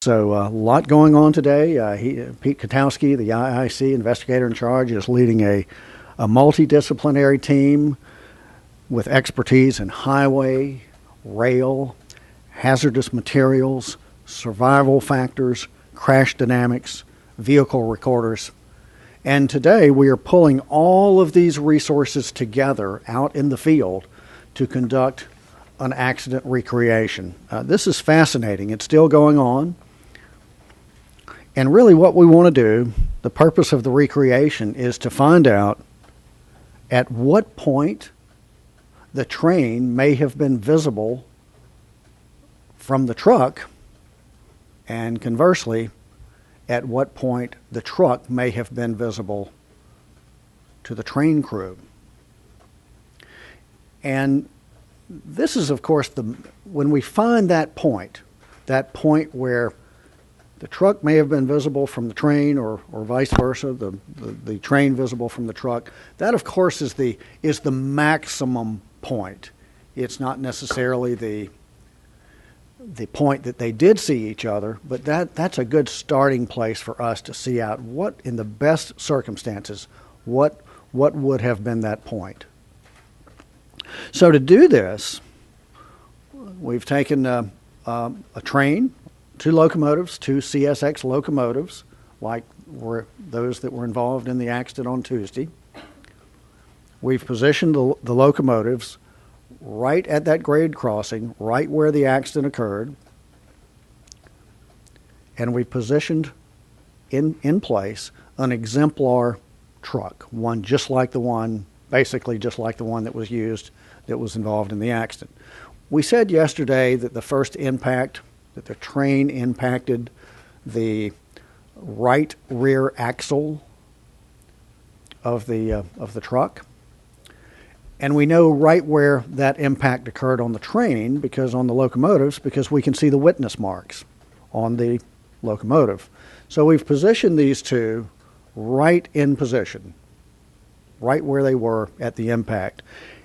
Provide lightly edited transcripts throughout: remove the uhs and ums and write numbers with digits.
So a lot going on today. Pete Katowski, the IIC investigator in charge, is leading a multidisciplinary team with expertise in highway, rail, hazardous materials, survival factors, crash dynamics, vehicle recorders. And today we are pulling all of these resources together out in the field to conduct an accident recreation. This is fascinating. It's still going on. And really what we want to do, the purpose of the recreation, is to find out at what point the train may have been visible from the truck, and conversely, at what point the truck may have been visible to the train crew. And this is, of course, when we find that point where the truck may have been visible from the train, or vice versa, the train visible from the truck. That, of course, is the maximum point. It's not necessarily the point that they did see each other, but that's a good starting place for us to see out what, in the best circumstances, what would have been that point. So to do this, we've taken a train, 2 locomotives, 2 CSX locomotives, like those that were involved in the accident on Tuesday. We've positioned the locomotives right at that grade crossing, right where the accident occurred, and we positioned in place an exemplar truck, one just like the one, basically just like the one that was used, that was involved in the accident. We said yesterday that the first impact, that the train impacted the right rear axle of the truck. And we know right where that impact occurred on the train, because on the locomotives, because we can see the witness marks on the locomotive. So we've positioned these two right in position, right where they were at the impact.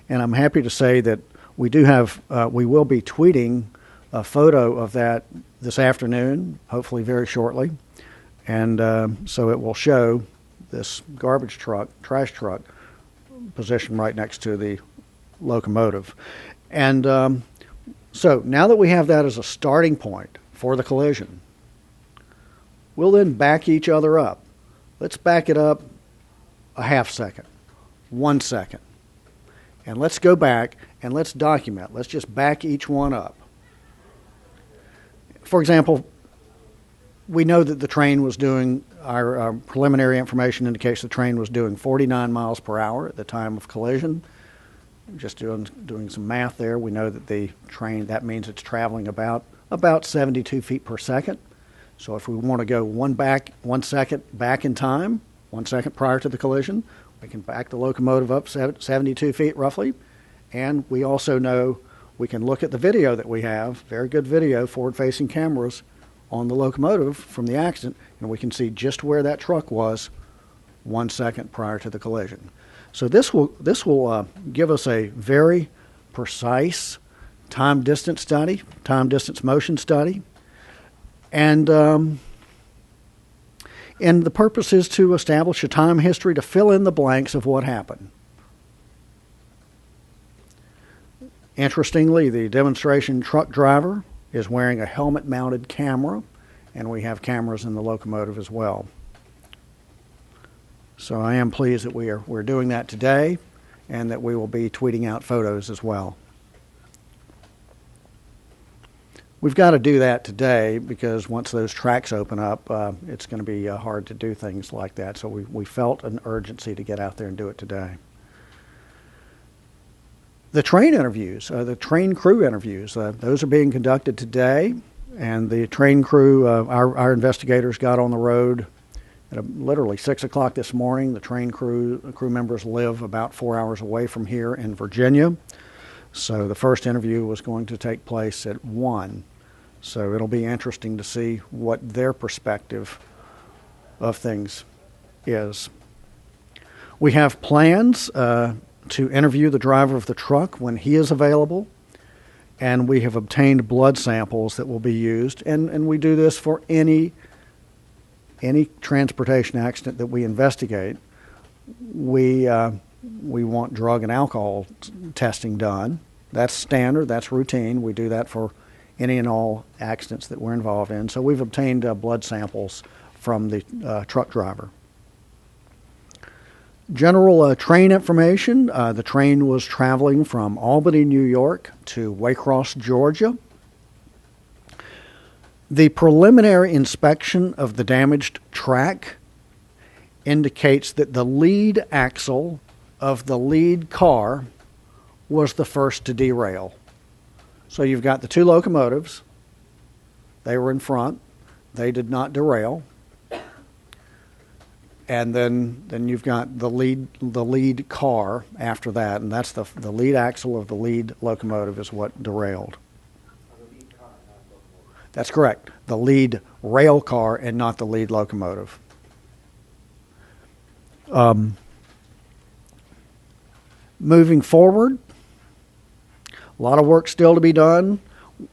And I'm happy to say that we will be tweeting a photo of that this afternoon, hopefully very shortly. And so it will show this garbage truck, trash truck, positioned right next to the locomotive. And so now that we have that as a starting point for the collision, we'll then back each other up. Let's back it up a half second, 1 second. And let's go back and let's document. Let's just back each one up. For example, we know that the train was doing, our preliminary information indicates the train was doing 49 miles per hour at the time of collision. Just doing some math there, we know that the train, that means it's traveling about 72 feet per second. So if we want to go 1 second back in time, 1 second prior to the collision, we can back the locomotive up 72 feet roughly. And we also know we can look at the video that we have, very good video, forward-facing cameras on the locomotive from the accident, and we can see just where that truck was 1 second prior to the collision. So this will give us a very precise time-distance motion study, and the purpose is to establish a time history to fill in the blanks of what happened. Interestingly, the demonstration truck driver is wearing a helmet-mounted camera, and we have cameras in the locomotive as well. So I am pleased that we're doing that today, and that we will be tweeting out photos as well. We've got to do that today because once those tracks open up, it's going to be hard to do things like that. So we felt an urgency to get out there and do it today. The train interviews, the train crew interviews, those are being conducted today. And the train crew, our investigators got on the road at literally 6 o'clock this morning. The train crew members live about 4 hours away from here in Virginia. So the first interview was going to take place at 1. So it'll be interesting to see what their perspective of things is. We have plans to interview the driver of the truck when he is available. and we have obtained blood samples that will be used, and we do this for any transportation accident that we investigate. We want drug and alcohol testing done. That's standard, that's routine. We do that for any and all accidents that we're involved in. So we've obtained blood samples from the truck driver. General train information. The train was traveling from Albany, New York to Waycross, Georgia. The preliminary inspection of the damaged track indicates that the lead axle of the lead car was the first to derail. So you've got the two locomotives. They were in front. They did not derail. And then you've got the lead car after that, and that's the lead axle of the lead locomotive is what derailed. The lead car, not locomotive. That's correct. The lead rail car and not the lead locomotive. Moving forward, a lot of work still to be done.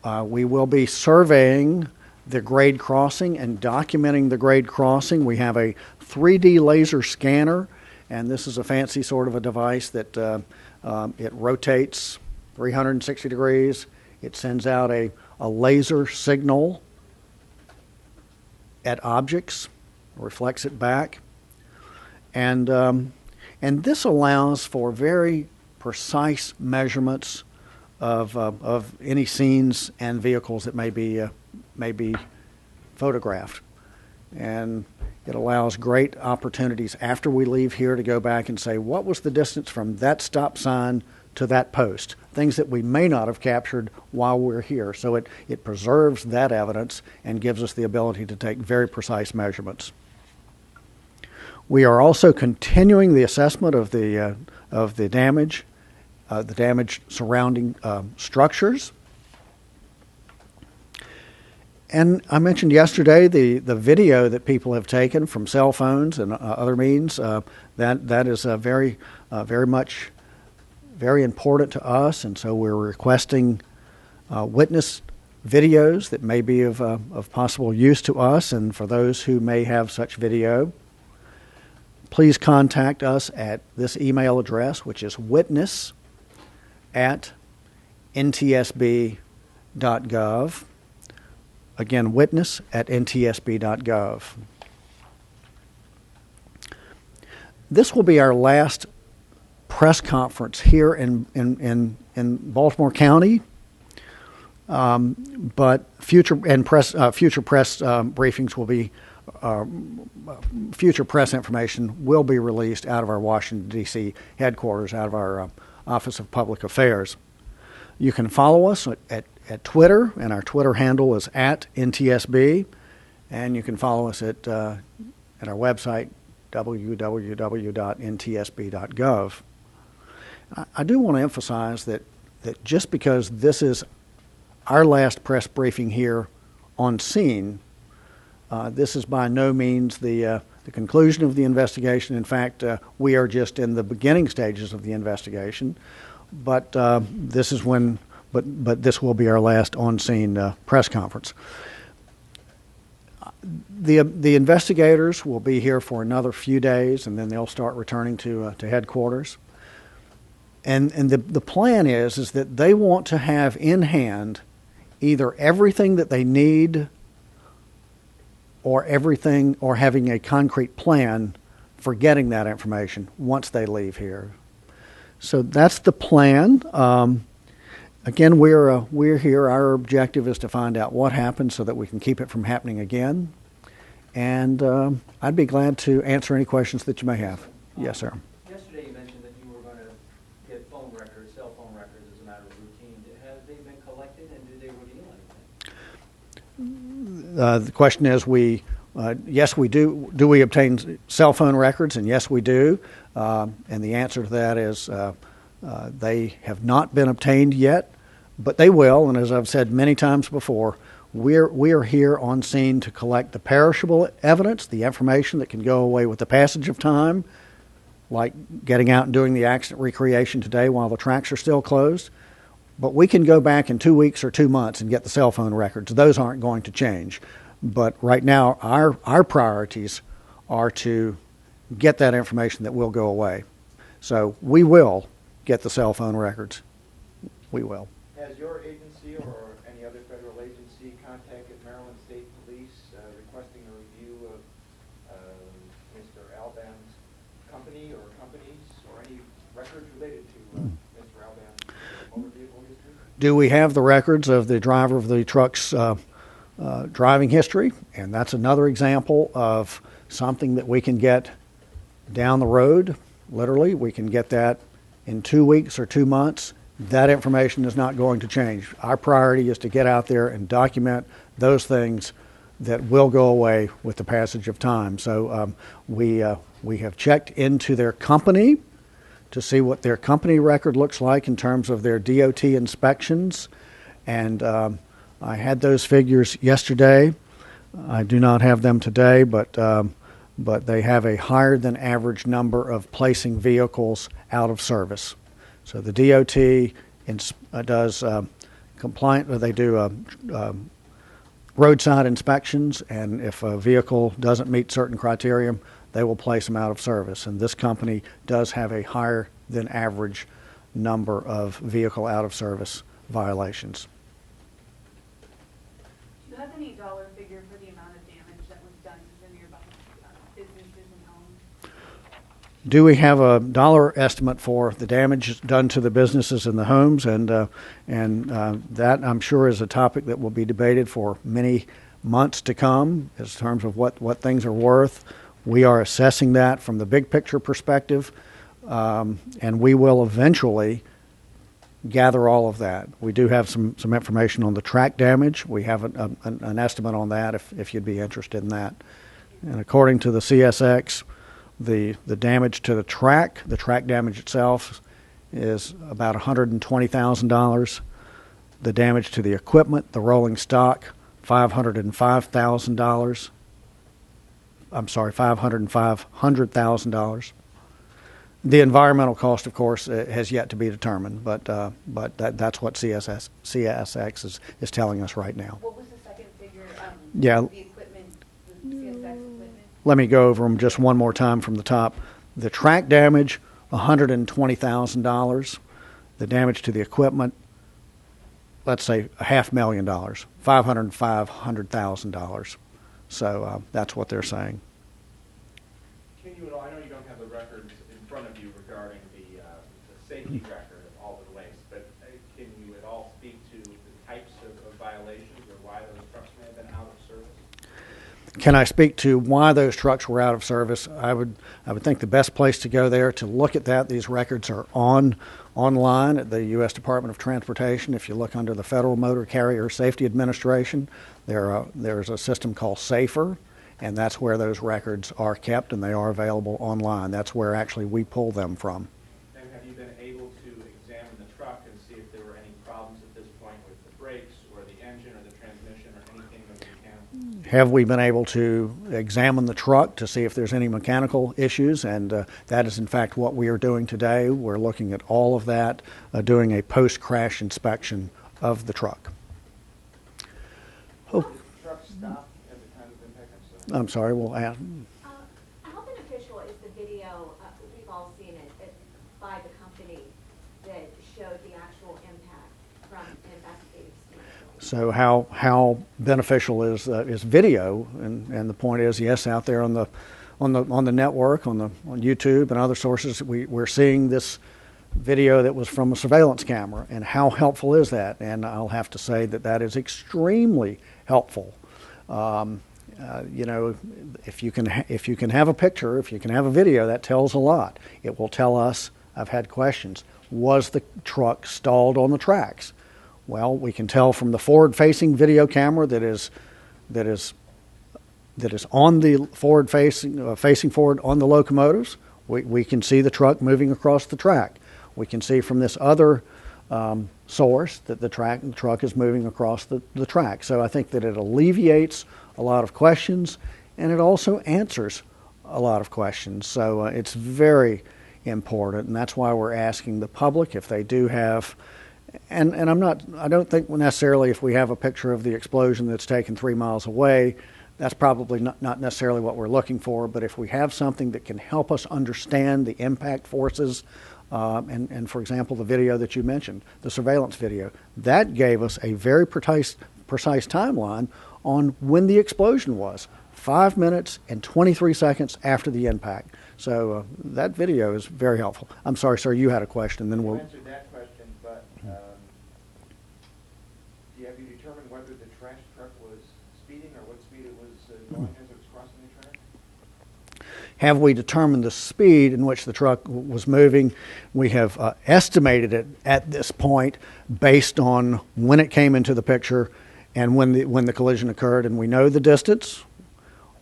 We will be surveying the grade crossing and documenting the grade crossing. We have a 3D laser scanner, and this is a fancy sort of a device that it rotates 360 degrees. It sends out a laser signal at objects, reflects it back, and this allows for very precise measurements of any scenes and vehicles that may be photographed. And it allows great opportunities after we leave here to go back and say, what was the distance from that stop sign to that post? Things that we may not have captured while we're here. So it preserves that evidence and gives us the ability to take very precise measurements. We are also continuing the assessment of the damage surrounding structures. And I mentioned yesterday the video that people have taken from cell phones and other means. That is very much very important to us, and so we're requesting witness videos that may be of possible use to us, and for those who may have such video, please contact us at this email address, which is witness@ntsb.gov. Again, witness@ntsb.gov. This will be our last press conference here in Baltimore County, but future press briefings will be future press information will be released out of our Washington, D.C. headquarters, out of our Office of Public Affairs. You can follow us at Twitter, and our Twitter handle is @NTSB, and you can follow us at our website, www.ntsb.gov. I do want to emphasize that just because this is our last press briefing here on scene, this is by no means the conclusion of the investigation. In fact, we are just in the beginning stages of the investigation. But this is when. But this will be our last on-scene press conference. The investigators will be here for another few days, and then they'll start returning to headquarters. And the plan is that they want to have in hand either everything that they need, or having a concrete plan for getting that information once they leave here. So that's the plan. Again, we're here. Our objective is to find out what happened so that we can keep it from happening again. And I'd be glad to answer any questions that you may have. Yes, sir. Yesterday you mentioned that you were going to get cell phone records as a matter of routine. Have they been collected, and do they reveal anything? The question is, yes, we do. Do we obtain cell phone records? And yes, we do. And the answer to that is they have not been obtained yet, but they will. And as I've said many times before, we are here on scene to collect the perishable evidence, the information that can go away with the passage of time, like getting out and doing the accident recreation today while the tracks are still closed. But we can go back in 2 weeks or 2 months and get the cell phone records. Those aren't going to change. But right now, our priorities are to get that information that will go away. So we will get the cell phone records. We will. Has your agency or any other federal agency contacted Maryland State Police requesting a review of Mr. Alban's company or companies or any records related to Mr. Alban's motor vehicle history? Do we have the records of the driver of the truck's driving history? And that's another example of something that we can get down the road. Literally, we can get that in 2 weeks or 2 months. That information is not going to change. Our priority is to get out there and document those things that will go away with the passage of time. So we have checked into their company to see what their company record looks like in terms of their DOT inspections. And I had those figures yesterday. I do not have them today, but they have a higher than average number of placing vehicles out of service. So the DOT does compliant. They do roadside inspections, and if a vehicle doesn't meet certain criteria, they will place them out of service. And this company does have a higher than average number of vehicle out of service violations. Do you have any dollar figure for the amount of damage that was done to the nearby businesses and homes? Do we have a dollar estimate for the damage done to the businesses and the homes? And that, I'm sure, is a topic that will be debated for many months to come in terms of what things are worth. We are assessing that from the big picture perspective, and we will eventually gather all of that. We do have some information on the track damage. We have an estimate on that if you'd be interested in that. And according to the CSX, the damage to the track damage itself is about $120,000. The damage to the equipment, the rolling stock, $505,000. I'm sorry, $500,000. The environmental cost, of course, has yet to be determined, but that's what CSX is telling us right now. What was the second figure? Yeah. The equipment, the CSX equipment? Let me go over them just one more time from the top. The track damage, $120,000. The damage to the equipment, let's say $500,000, $500,000. So that's what they're saying. Can you, I know you don't have the records in front of you regarding the safety record of all the waste, but can you at all speak to the types of violations or why those trucks may have been out of service? Can I speak to why those trucks were out of service? I would think the best place to go there to look at that. These records are online at the U.S. Department of Transportation. If you look under the Federal Motor Carrier Safety Administration, there's a system called SAFER, and that's where those records are kept, and they are available online. That's where actually we pull them from. And have you been able to examine the truck and see if there were any problems at this point with the brakes or the engine or the transmission or anything that we can? Have we been able to examine the truck to see if there's any mechanical issues? And that is, in fact, what we are doing today. We're looking at all of that, doing a post-crash inspection of the truck. Oh. Truck stop at the time of impact? I'm sorry, we'll ask. How beneficial is the video, we've all seen it, by the company that showed the actual impact from an investigative standpoint? So how beneficial is video? And the point is, yes, out there on the network, on YouTube and other sources, we're seeing this video that was from a surveillance camera. And how helpful is that? And I'll have to say that is extremely helpful. If you can have a picture, if you can have a video, that tells a lot. It will tell us. I've had questions. Was the truck stalled on the tracks? Well, we can tell from the forward-facing video camera that is on the facing forward on the locomotives. We can see the truck moving across the track. We can see from this other source that the truck is moving across the track. So I think that it alleviates a lot of questions, and it also answers a lot of questions. So it's very important, and that's why we're asking the public, if they do have And I don't think necessarily if we have a picture of the explosion that's taken 3 miles away, that's probably not necessarily what we're looking for. But if we have something that can help us understand the impact forces, and for example, the video that you mentioned, the surveillance video, that gave us a very precise timeline on when the explosion was. 5 minutes and 23 seconds after the impact. So that video is very helpful. I'm sorry, sir, you had a question. Then You we'll. answered that question, but have you determined whether the trash truck was speeding or what speed it was going as it was crossing the track? Have we determined the speed in which the truck was moving? We have estimated it at this point based on when it came into the picture and when the collision occurred, and we know the distance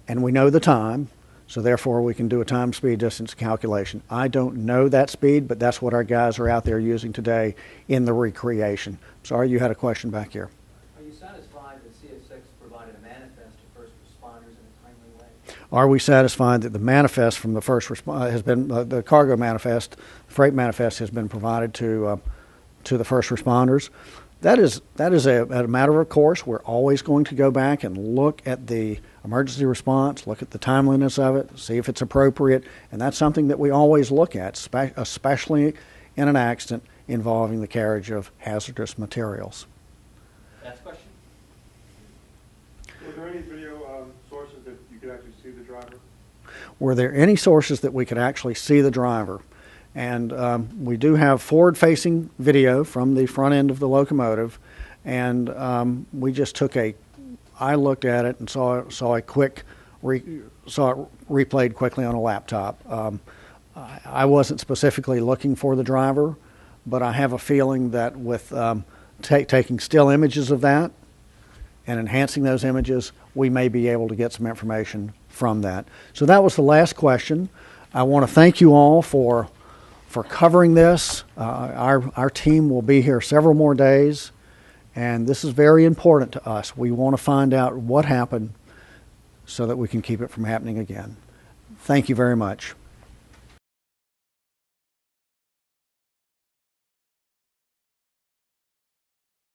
and we know the time, so therefore we can do a time speed distance calculation. I don't know that speed, but that's what our guys are out there using today in the recreation. Sorry, you had a question back here. Are you satisfied that CS6 provided a manifest to first responders in a timely way? Are we satisfied that the manifest from the first has been the cargo manifest, freight manifest has been provided to the first responders? That is a matter of course. We're always going to go back and look at the emergency response, look at the timeliness of it, see if it's appropriate, and that's something that we always look at, especially in an accident involving the carriage of hazardous materials. Next question. Were there any video sources that you could actually see the driver? Were there any sources that we could actually see the driver? And we do have forward-facing video from the front end of the locomotive, and we just took I looked at it and saw it replayed quickly on a laptop. I wasn't specifically looking for the driver, but I have a feeling that with taking still images of that and enhancing those images, we may be able to get some information from that. So that was the last question. I want to thank you all for covering this. Our team will be here several more days, and this is very important to us. We want to find out what happened so that we can keep it from happening again. Thank you very much.